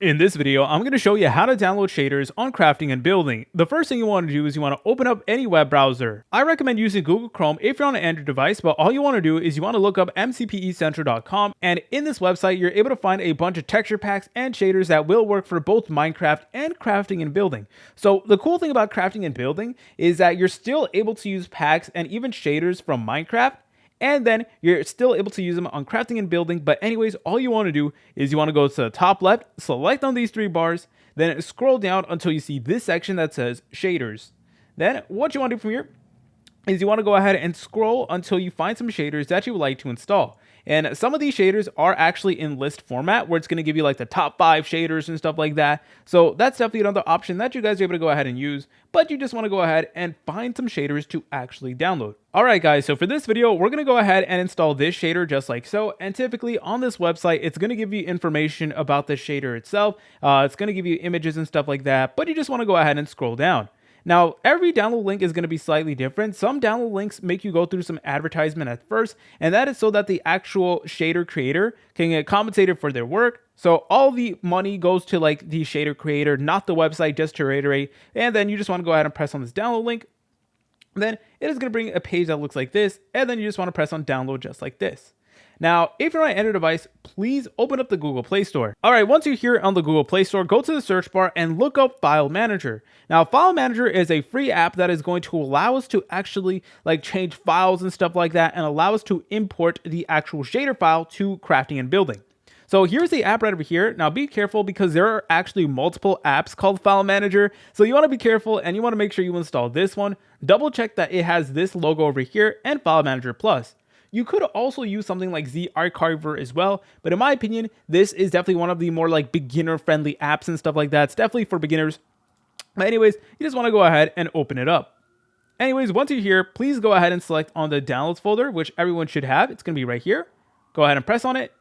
In this video, I'm going to show you how to download shaders on crafting and building. The first thing you want to do is you want to open up any web browser. I recommend using Google Chrome if you're on an Android device, but all you want to do is you want to look up mcpecentral.com, and in this website, you're able to find a bunch of texture packs and shaders that will work for both Minecraft and crafting and building. So the cool thing about crafting and building is that you're still able to use packs and even shaders from Minecraft, and then you're still able to use them on crafting and building. But anyways, all you want to do is you want to go to the top left, select on these three bars, then scroll down until you see this section that says shaders. Then what you want to do from here is you want to go ahead and scroll until you find some shaders that you would like to install. And some of these shaders are actually in list format where it's going to give you like the top 5 shaders and stuff like that. So that's definitely another option that you guys are able to go ahead and use, but you just want to go ahead and find some shaders to actually download. Alright guys, so for this video, we're going to go ahead and install this shader just like so. And typically on this website, it's going to give you information about the shader itself. It's going to give you images and stuff like that, but you just want to go ahead and scroll down. Now, every download link is going to be slightly different. Some download links make you go through some advertisement at first, and that is so that the actual shader creator can get compensated for their work. So all the money goes to like the shader creator, not the website, just to reiterate. And then you just want to go ahead and press on this download link. Then it is going to bring a page that looks like this, and then you just want to press on download just like this. Now, if you're on an Android device, please open up the Google Play Store. All right, once you're here on the Google Play Store, go to the search bar and look up File Manager. Now, File Manager is a free app that is going to allow us to actually like change files and stuff like that and allow us to import the actual shader file to crafting and building. So here's the app right over here. Now be careful because there are actually multiple apps called File Manager. So you want to be careful and you want to make sure you install this one. Double check that it has this logo over here and File Manager Plus. You could also use something like ZArchiver as well, but in my opinion, this is definitely one of the more like beginner-friendly apps and stuff like that. It's definitely for beginners. But anyways, you just want to go ahead and open it up. Anyways, once you're here, please go ahead and select on the downloads folder, which everyone should have. It's going to be right here. Go ahead and press on it.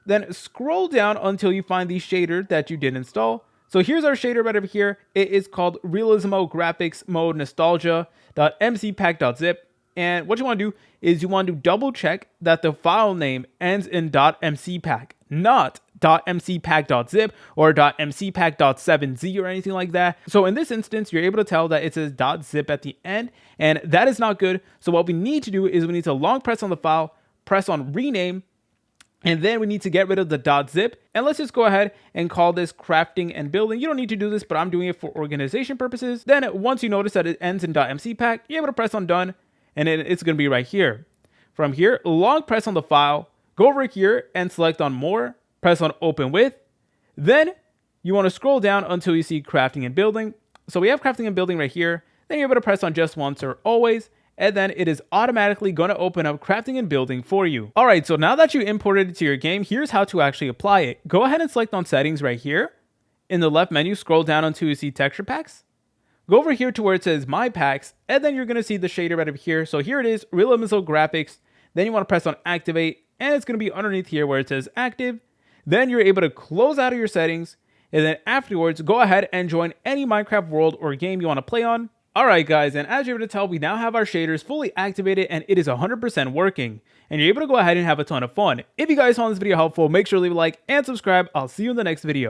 Then scroll down until you find the shader that you did install. So here's our shader right over here. It is called Realismo Graphics Mode Nostalgia.mcpack.zip. And what you want to do is you want to double check that the file name ends in .mcpack, not .mcpack.zip or .mcpack.7z or anything like that. So in this instance, you're able to tell that it says .zip at the end, and that is not good. So what we need to do is we need to long press on the file, press on rename, and then we need to get rid of the .zip. And let's just go ahead and call this crafting and building. You don't need to do this, but I'm doing it for organization purposes. Then once you notice that it ends in .mcpack, you're able to press on done. And then it's going to be right here. From here, long press on the file, go over here and select on more, press on open with. Then you want to scroll down until you see crafting and building. So we have crafting and building right here. Then you're able to press on just once or always. And then it is automatically going to open up crafting and building for you. All right, so now that you imported it to your game, here's how to actually apply it. Go ahead and select on settings right here. In the left menu, scroll down until you see texture packs. Go over here to where it says My Packs, and then you're going to see the shader right over here. So here it is, Realismo Graphics. Then you want to press on Activate, and it's going to be underneath here where it says Active. Then you're able to close out of your settings, and then afterwards, go ahead and join any Minecraft world or game you want to play on. Alright guys, and as you're able to tell, we now have our shaders fully activated, and it is 100% working. And you're able to go ahead and have a ton of fun. If you guys found this video helpful, make sure to leave a like and subscribe. I'll see you in the next video.